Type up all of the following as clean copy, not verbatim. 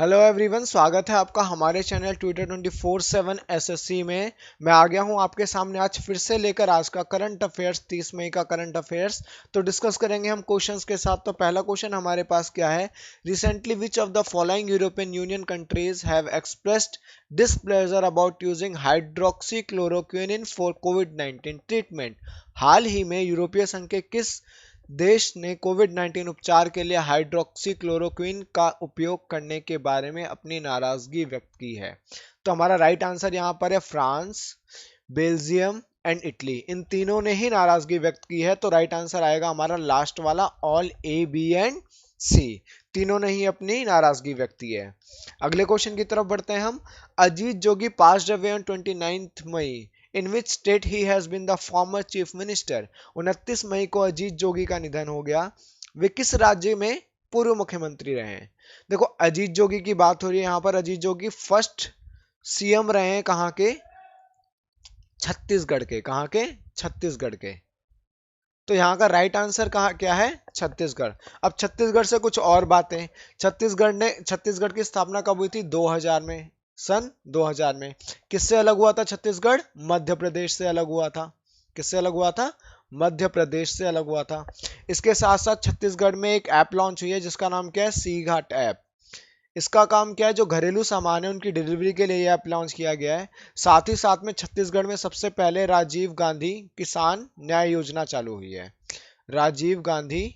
Hello everyone, स्वागत है आपका हमारे चैनल ट्विटर 24/7 एसएससी में। मैं आ गया हूं आपके सामने आज फिर से लेकर आज का करंट अफेयर्स 30 मई का करंट अफेयर्स। तो डिस्कस करेंगे हम क्वेश्चंस के साथ। तो पहला क्वेश्चन हमारे पास क्या है? Recently which of the following European Union countries have expressed displeasure about using hydroxychloroquine for covid 19 treatment. हाल ही में यूरोपीय संघ के किस देश ने कोविड 19 उपचार के लिए हाइड्रोक्सीक्लोरोक्विन का उपयोग करने के बारे में अपनी नाराजगी व्यक्त की है? तो हमारा राइट आंसर यहां पर है फ्रांस, बेल्जियम एंड इटली। इन तीनों ने ही नाराजगी व्यक्त की है। तो राइट आंसर आएगा हमारा लास्ट वाला, ऑल ए बी एंड सी। तीनों ने ही अपनी नाराजगी व्यक्त की है। अगले क्वेश्चन की तरफ बढ़ते हैं हम। Ajit Jogi passed away on 29 May. In which state he has been the former chief minister. 29 मई को अजीत जोगी का निधन हो गया। वे किस राज्य में पूर्व मुख्यमंत्री रहे हैं? देखो, अजीत जोगी की बात हो रही है यहाँ पर। अजीत जोगी फर्स्ट सीएम रहे हैं कहाँ के? छत्तीसगढ़ के। कहाँ के? छत्तीसगढ़ के। तो यहाँ का राइट आंसर कहाँ क्या है? छत्तीसगढ़। अब छत्तीसगढ़ से कुछ और बातें। छत्तीसगढ़ की स्थापना कब हुई थी? 2000 में। सन 2000 में। किससे अलग हुआ था छत्तीसगढ़? मध्य प्रदेश से अलग हुआ था। किससे अलग हुआ था? मध्य प्रदेश से अलग हुआ था। इसके साथ साथ छत्तीसगढ़ में एक ऐप लॉन्च हुई है जिसका नाम क्या है? सी घाट ऐप। इसका काम क्या है? जो घरेलू सामान है उनकी डिलीवरी के लिए यह ऐप लॉन्च किया गया है। साथ ही साथ में छत्तीसगढ़ में सबसे पहले राजीव गांधी किसान न्याय योजना चालू हुई है। राजीव गांधी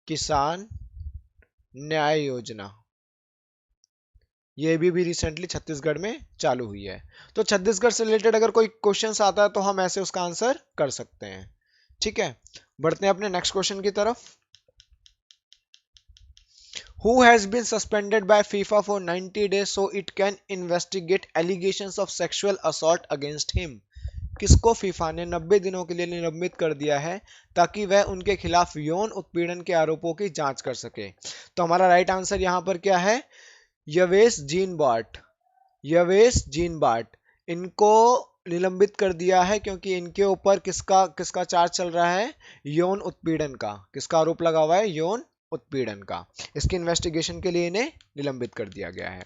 किसान न्याय योजना, ये भी रिसेंटली छत्तीसगढ़ में चालू हुई है। तो छत्तीसगढ़ से रिलेटेड अगर कोई क्वेश्चन आता है तो हम ऐसे उसका आंसर कर सकते हैं। ठीक है, बढ़ते हैं अपने नेक्स्ट क्वेश्चन की तरफ। Who has been suspended by FIFA for 90 days so it can investigate allegations of sexual assault against him? किसको फीफा ने 90 दिनों के लिए निलंबित कर दिया है ताकि वह उनके खिलाफ यौन उत्पीड़न के आरोपों की जांच कर सके? तो हमारा राइट आंसर यहां पर क्या है? यवेस जीन बाट। यवेस जीन बाट। इनको निलंबित कर दिया है क्योंकि इनके ऊपर किसका किसका चार्ज चल रहा है? यौन उत्पीड़न का। किसका आरोप लगा हुआ है? यौन उत्पीड़न का। इसकी इन्वेस्टिगेशन के लिए इन्हें निलंबित कर दिया गया है।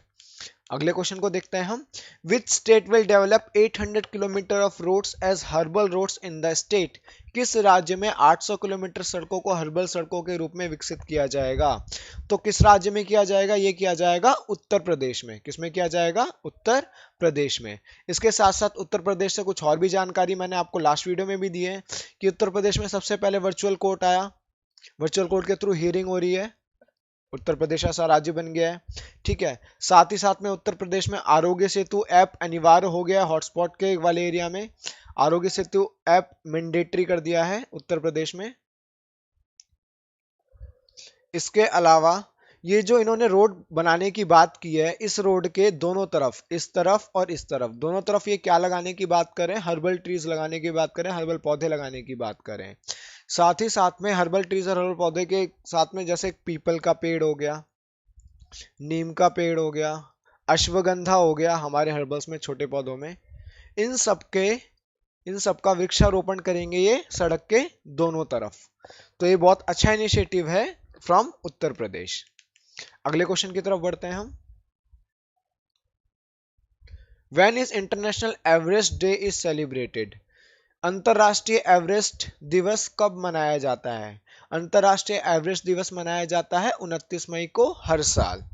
अगले क्वेश्चन को देखते हैं हम। Which state will develop 800 kilometres of roads as herbal roads in the state. किस राज्य में 800 किलोमीटर सड़कों को हर्बल सड़कों के रूप में विकसित किया जाएगा? तो किस राज्य में किया जाएगा? ये किया जाएगा उत्तर प्रदेश में। किसमें किया जाएगा? उत्तर प्रदेश में। इसके साथ साथ उत्तर प्रदेश से कुछ और भी जानकारी मैंने आपको लास्ट वीडियो में भी दी है कि उत्तर प्रदेश में सबसे पहले वर्चुअल कोर्ट आया। वर्चुअल कोर्ट के थ्रू हियरिंग हो रही है। उत्तर प्रदेश ऐसा राज्य बन गया है। ठीक है, साथ ही साथ में उत्तर प्रदेश में आरोग्य सेतु ऐप अनिवार्य हो गया है। हॉटस्पॉट के वाले एरिया में आरोग्य सेतु ऐप मैंडेटरी कर दिया है उत्तर प्रदेश में। इसके अलावा ये जो इन्होंने रोड बनाने की बात की है, इस रोड के दोनों तरफ, इस तरफ और इस तरफ, दोनों तरफ ये क्या लगाने की बात करें? हर्बल ट्रीज लगाने की बात करें, हर्बल पौधे लगाने की बात करें। साथ ही साथ में हर्बल ट्रीज और हर्बल पौधे के साथ में जैसे पीपल का पेड़ हो गया, नीम का पेड़ हो गया, अश्वगंधा हो गया हमारे हर्बल्स में छोटे पौधों में, इन सबके इन सबका वृक्षारोपण करेंगे ये सड़क के दोनों तरफ। तो ये बहुत अच्छा इनिशिएटिव है फ्रॉम उत्तर प्रदेश। अगले क्वेश्चन की तरफ बढ़ते हैं हम। When is international Everest day is celebrated. अंतरराष्ट्रीय एवरेस्ट दिवस कब मनाया जाता है? अंतरराष्ट्रीय एवरेस्ट दिवस मनाया जाता है 29 मई को हर साल।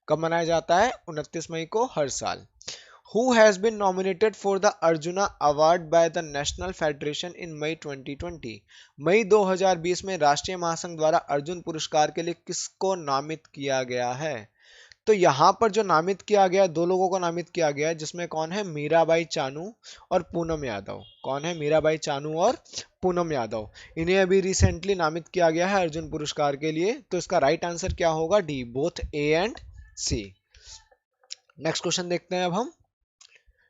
कब मनाया जाता है? 29 मई को हर साल। Who has been nominated for the Arjuna Award by the National Federation in May 2020? मई 2020 में राष्ट्रीय महासंघ द्वारा अर्जुन पुरस्कार के लिए किसको नामित किया गया है? तो यहाँ पर जो नामित किया गया, दो लोगों को नामित किया गया है, जिसमें कौन है? मीराबाई चानू और पूनम यादव। कौन है? मीराबाई चानू और पूनम यादव। इन्हें अभी रिसेंटली नामित किया गया है अर्जुन पुरस्कार के लिए। तो इसका राइट आंसर क्या होगा? D, both A and C. Next question देखते हैं अब हम।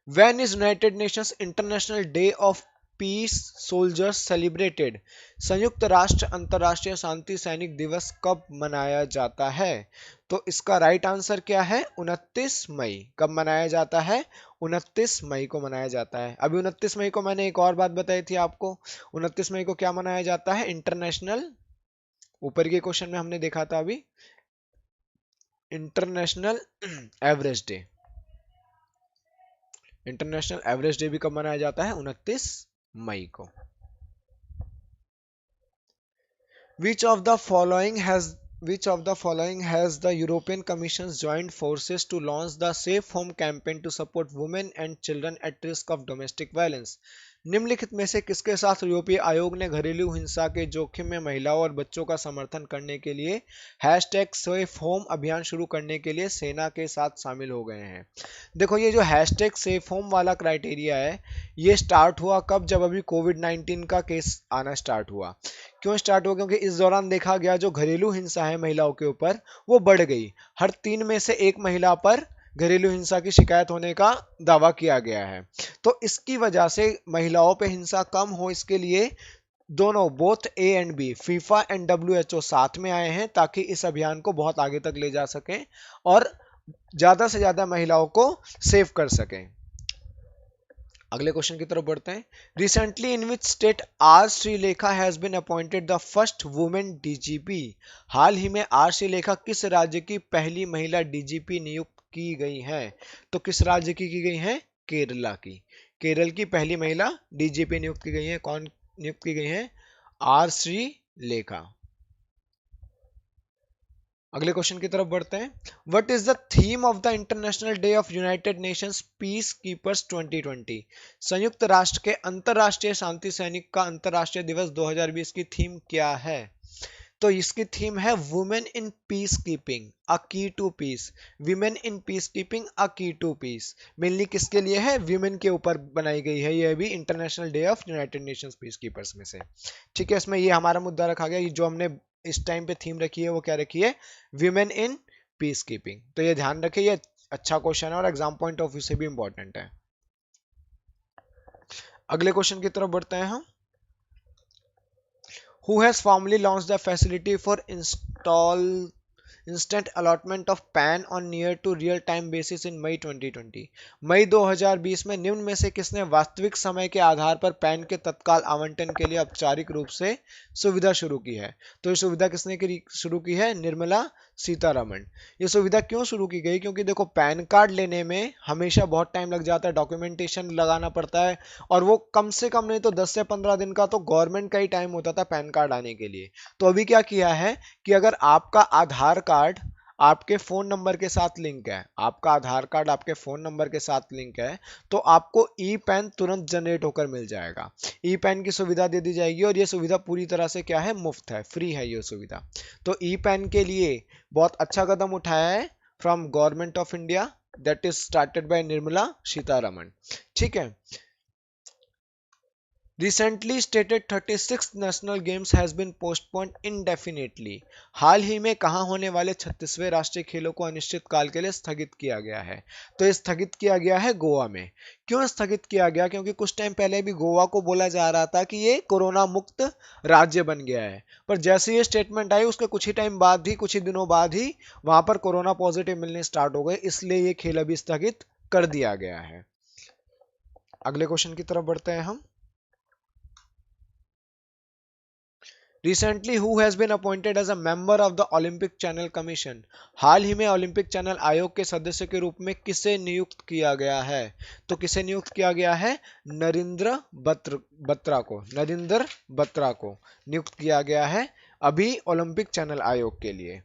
When is United Nations International Day of Peace Soldiers celebrated? संयुक्त राष्ट्र अंतरराष्ट्रीय शांति सैनिक दिवस कब मनाया जाता है? तो इसका राइट आंसर क्या है? 29 मई। कब मनाया जाता है? 29 मई को मनाया जाता है। अभी 29 मई को मैंने एक और बात बताई थी आपको। 29 मई को क्या मनाया जाता है? इंटरनेशनल, ऊपर के क्वेश्चन में हमने देखा था अभी, international average day. International average day भी कब मनाया जाता है? 29 मई को। Which of the following has the European Commission's joined forces to launch the Safe Home campaign to support women and children at risk of domestic violence? निम्नलिखित में से किसके साथ यूरोपीय आयोग ने घरेलू हिंसा के जोखिम में महिलाओं और बच्चों का समर्थन करने के लिए हैशटैग सेफ होम अभियान शुरू करने के लिए सेना के साथ शामिल हो गए हैं? देखो, ये जो हैशटैग सेफ होम वाला क्राइटेरिया है, ये स्टार्ट हुआ कब? जब अभी कोविड-19 का केस आना स्टार्ट हुआ। क्यों स्टार्ट हुआ? क्योंकि इस दौरान देखा गया जो घरेलू हिंसा है महिलाओं के ऊपर, वो बढ़ गई। हर 3 में से 1 महिला पर घरेलू हिंसा की शिकायत होने का दावा किया गया है। तो इसकी वजह से महिलाओं पे हिंसा कम हो, इसके लिए दोनों both A and B, FIFA and WHO साथ में आए हैं ताकि इस अभियान को बहुत आगे तक ले जा सकें और ज्यादा से ज्यादा महिलाओं को सेव कर सकें। अगले क्वेश्चन की तरफ बढ़ते हैं। Recently in which state R Shrilekha has been appointed the first women DGP? हाल ही में आर श्रीलेखा किस राज्य की पहली महिला डीजीपी नियुक्त की गई है? तो किस राज्य की गई है? केरला की। केरल की पहली महिला डीजीपी नियुक्त की गई है। कौन नियुक्त की गई है? आर श्रीलेखा। अगले क्वेश्चन की तरफ बढ़ते हैं। What is the theme of the international day of United Nations peace keepers 2020? संयुक्त राष्ट्र के अंतरराष्ट्रीय शांति सैनिक का अंतरराष्ट्रीय दिवस 2020 की थीम क्या है? तो इसकी थीम है women in peacekeeping a key to peace. Women in peacekeeping a key to piece mainly किसके लिए है? विमेन के ऊपर बनाई गई है ये भी international day of United Nations peace keepers में से। ठीक है, इसमें ये हमारा मुद्दा रखा गया, ये जो हमने इस टाइम पे थीम रखी है वो क्या रखी है? Women in peace keeping. तो ये ध्यान रखिए, ये अच्छा क्वेश्चन है और एग्जाम पॉइंट ऑफ व्यू से भी इंपॉर्टेंट है। अगले क्वेश्चन की तरफ बढ़ते हैं हम। Who has formally launched the facility for instant allotment of PAN on near to real time basis in May 2020? मई 2020 में निम्न में से किसने वास्तविक समय के आधार पर पैन के तत्काल आवंटन के लिए औपचारिक रूप से सुविधा शुरू की है? तो ये सुविधा किसने शुरू की है? निर्मला सीतारमण। ये सुविधा क्यों शुरू की गई? क्योंकि देखो, पैन कार्ड लेने में हमेशा बहुत टाइम लग जाता है, डॉक्यूमेंटेशन लगाना पड़ता है, और वो कम से कम नहीं तो 10 से 15 दिन का तो गवर्नमेंट का ही टाइम होता था पैन कार्ड आने के लिए। तो अभी क्या किया है कि अगर आपका आधार कार्ड आपके फोन नंबर के साथ लिंक है, आपका आधार कार्ड आपके फोन नंबर के साथ लिंक है, तो आपको ई पैन तुरंत जनरेट होकर मिल जाएगा। ई पैन की सुविधा दे दी जाएगी और ये सुविधा पूरी तरह से क्या है? मुफ्त है, फ्री है ये सुविधा। तो ई पैन के लिए बहुत अच्छा कदम उठाया है from government of India, that is started by Nirmala Sitharaman. ठीक है। Recently stated 36th National Games has been postponed indefinitely. हाल ही में कहाँ होने वाले 36वें राष्ट्रीय खेलों को अनिश्चित काल के लिए स्थगित किया गया है? तो ये स्थगित किया गया है गोवा में। क्यों स्थगित किया गया? क्योंकि कुछ टाइम पहले भी गोवा को बोला जा रहा था कि ये कोरोना मुक्त राज्य बन गया है, पर जैसे ये स्टेटमेंट आई उसके कुछ ही टाइम बाद ही, कुछ ही दिनों बाद ही वहां पर कोरोना पॉजिटिव मिलने स्टार्ट हो गए, इसलिए ये खेल अभी स्थगित कर दिया गया है। अगले क्वेश्चन की तरफ बढ़ते हैं हम। Recently, who has been appointed as a member of the Olympic Channel Commission? हाल ही में ओलंपिक चैनल आयोग के सदस्य के रूप में किसे नियुक्त किया गया है? तो किसे नियुक्त किया गया है? नरेंद्र बत्रा को। नरेंद्र बत्रा को नियुक्त किया गया है अभी ओलंपिक चैनल आयोग के लिए।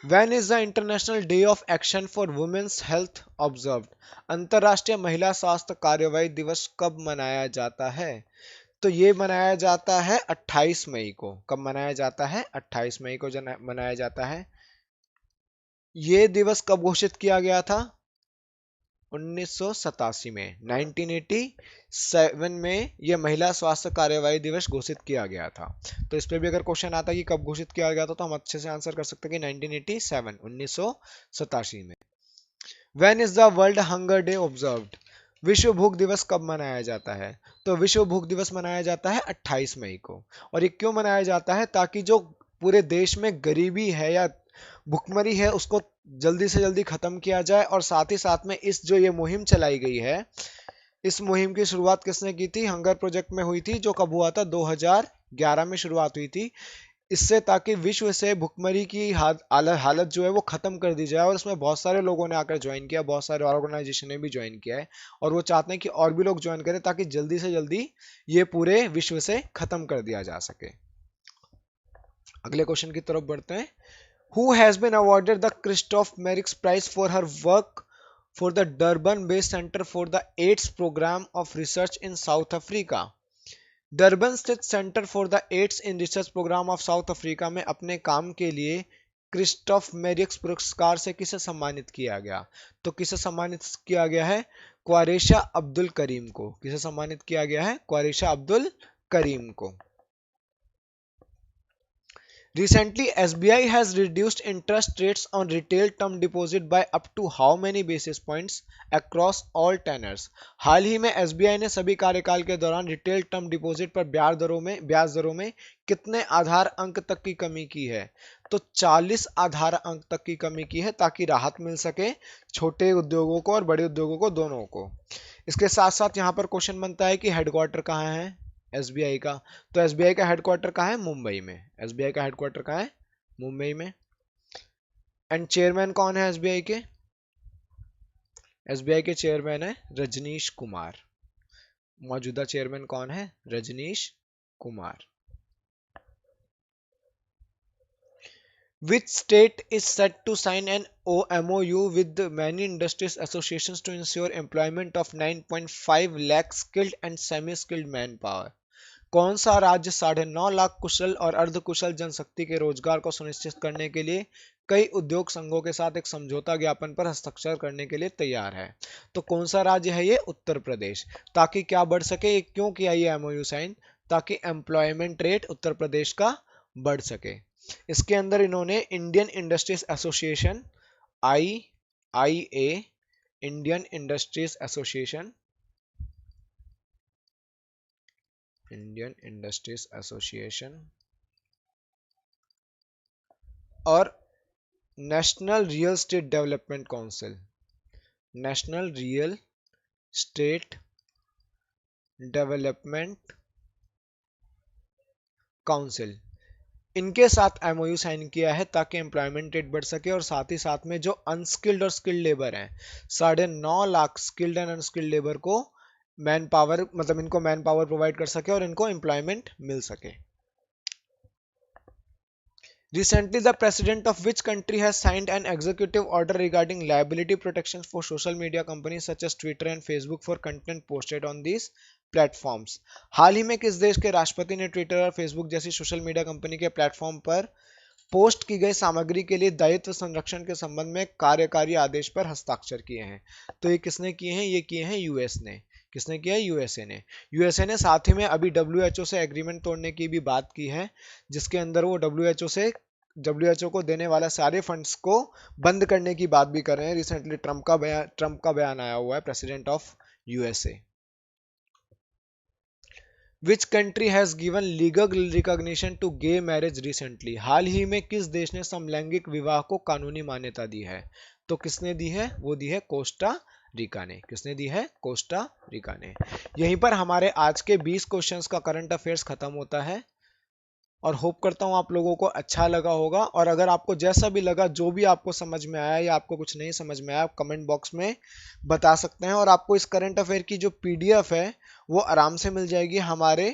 When is the International Day of Action for Women's Health observed? अंतरराष्ट्रीय महिला स्वास्थ्य कार्यवाही दिवस कब मनाया जाता है? तो ये मनाया जाता है 28 मई को। कब मनाया जाता है? 28 मई को मनाया जाता है। ये दिवस कब घोषित किया गया था? 1987 में, 1987 में ये महिला स्वास्थ्य कार्यवाही दिवस घोषित किया गया था। तो इस पे भी अगर क्वेश्चन आता है कि कब घोषित किया गया था, तो हम अच्छे से आंसर कर सकते हैं कि 1987, 1987 में। When is the World Hunger Day observed? विश्व भूख दिवस कब मनाया जाता है? तो विश्व भूख दिवस मनाया जाता है 28 मई को। और ये क्यों मनाया जाता है? ताकि जो पूरे देश में गरीबी है या भुखमरी है उसको जल्दी से जल्दी खत्म किया जाए, और साथ ही साथ में इस जो ये मुहिम चलाई गई है, इस मुहिम की शुरुआत किसने की थी? हंगर प्रोजेक्ट में हुई थी, जो कब हुआ था? 2011 में शुरुआत हुई थी। इससे ताकि विश्व से भुखमरी की हालत जो है वो खत्म कर दी जाए। और इसमें बहुत सारे लोगों ने आकर ज्वाइन किया, बहुत सारे ऑर्गेनाइजेशन ने भी ज्वाइन किया है, और वो चाहते हैं कि और भी लोग ज्वाइन करें ताकि जल्दी से जल्दी ये पूरे विश्व से खत्म कर दिया जा सके। अगले क्वेश्चन की तरफ बढ़ते हैं। Who has been awarded the Christoph Merix Prize for her work for the Durban-based Center for the AIDS Program of Research in South Africa? Durban स्थित centre for the AIDS in research programme of South Africa में अपने काम के लिए Christophe मेरिक्स पुरस्कार से किसे सम्मानित किया गया? तो किसे सम्मानित किया गया है? क्वारेशा अब्दुल करीम को। किसे सम्मानित किया गया है? क्वारेशा अब्दुल करीम को। Recently, SBI has reduced interest rates on retail term deposit by up to how many basis points across all tenors? हाल ही में SBI ने सभी कार्यकाल के दौरान रिटेल टर्म डिपॉजिट पर ब्याज दरों में कितने आधार अंक तक की कमी की है? तो 40 आधार अंक तक की कमी की है, ताकि राहत मिल सके छोटे उद्योगों को और बड़े उद्योगों को, दोनों को। इसके साथ साथ यहाँ पर क्वेश्चन बनता है कि हेडक्वार्टर कहाँ है एसबीआई का? तो एसबीआई का हेडक्वार्टर कहाँ है? मुंबई में। एसबीआई का हेडक्वार्टर कहाँ है? मुंबई में। एंड चेयरमैन कौन है एसबीआई के? एसबीआई के चेयरमैन है रजनीश कुमार। मौजूदा चेयरमैन कौन है? Rajneesh Kumar. Which state is set to sign an MOU with many industries associations to ensure employment of 9.5 lakh skilled and semi-skilled manpower? कौन सा राज्य 9.5 लाख कुशल और अर्धकुशल जनशक्ति के रोजगार को सुनिश्चित करने के लिए कई उद्योग संघों के साथ एक समझौता ज्ञापन पर हस्ताक्षर करने के लिए तैयार है? तो कौन सा राज्य है ये? उत्तर प्रदेश। ताकि क्या बढ़ सके, क्यों किया ये एमओयू साइन? ताकि एम्प्लॉयमेंट रेट उत्तर प्रदेश का बढ़ सके। इसके अंदर इन्होंने Indian industries association IIA, Indian industries association, Indian industries association और national real estate development council, national real estate development council, इनके साथ एमओयू साइन किया है ताकि एम्प्लॉयमेंट रेट बढ़ सके। और साथ ही साथ में जो अनस्किल्ड और स्किल्ड लेबर हैं, 9.5 lakh skilled and unskilled labour को मैन पावर, मतलब इनको मैन पावर प्रोवाइड कर सके और इनको एम्प्लॉयमेंट मिल सके। Recently, the president of which country has signed an executive order regarding liability protections for social media companies such as Twitter and Facebook for content posted on these platforms? हाल ही में किस देश के राष्ट्रपति ने ट्विटर और Facebook जैसी social media company के प्लेटफॉर्म पर पोस्ट की गई सामग्री के लिए दायित्व संरक्षण के संबंध में कार्यकारी आदेश पर हस्ताक्षर किए हैं? तो ये किसने किए हैं? ये किए हैं यूएस ने। किसने किया है? यूएसए ने। यूएसए ने साथ ही में अभी डब्ल्यूएचओ से एग्रीमेंट तोड़ने की भी बात की है, जिसके अंदर वो डब्ल्यूएचओ को देने वाला सारे फंड्स को बंद करने की बात भी कर रहे हैं। रिसेंटली ट्रम्प का बयान आया हुआ है, president of USA. Which country has given legal recognition to gay marriage recently? हाल ही में किस देश ने समलैंगिक विवाह को कानूनी मान्यता दी है? तो किसने दी है? वो दी है कोस्टा रिका ने। किसने दी है? कोस्टा रिका ने। यहीं पर हमारे आज के 20 क्वेश्चंस का करंट अफेयर्स खत्म होता है, और होप करता हूँ आप लोगों को अच्छा लगा होगा। और अगर आपको जैसा भी लगा, जो भी आपको समझ में आया या आपको कुछ नहीं समझ में आया, आप कमेंट बॉक्स में बता सकते हैं। और आपको इस करंट अफेयर की जो पीडीएफ है वो आराम से मिल जाएगी हमारे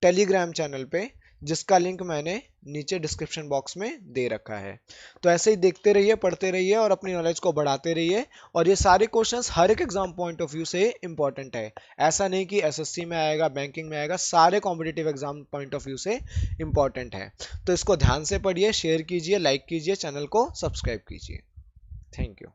टेलीग्राम चैनल पे, जिसका लिंक मैंने नीचे डिस्क्रिप्शन बॉक्स में दे रखा है। तो ऐसे ही देखते रहिए, पढ़ते रहिए और अपनी नॉलेज को बढ़ाते रहिए। और ये सारे क्वेश्चंस हर एक एग्जाम पॉइंट ऑफ व्यू से इंपॉर्टेंट है। ऐसा नहीं कि एसएससी में आएगा, बैंकिंग में आएगा, सारे competitive exam point of view से इंपॉर्टेंट है। तो इसको ध्यान से पढ़िए, शेयर कीजिए, लाइक कीजिए, चैनल को सब्सक्राइब कीजिए। Thank you.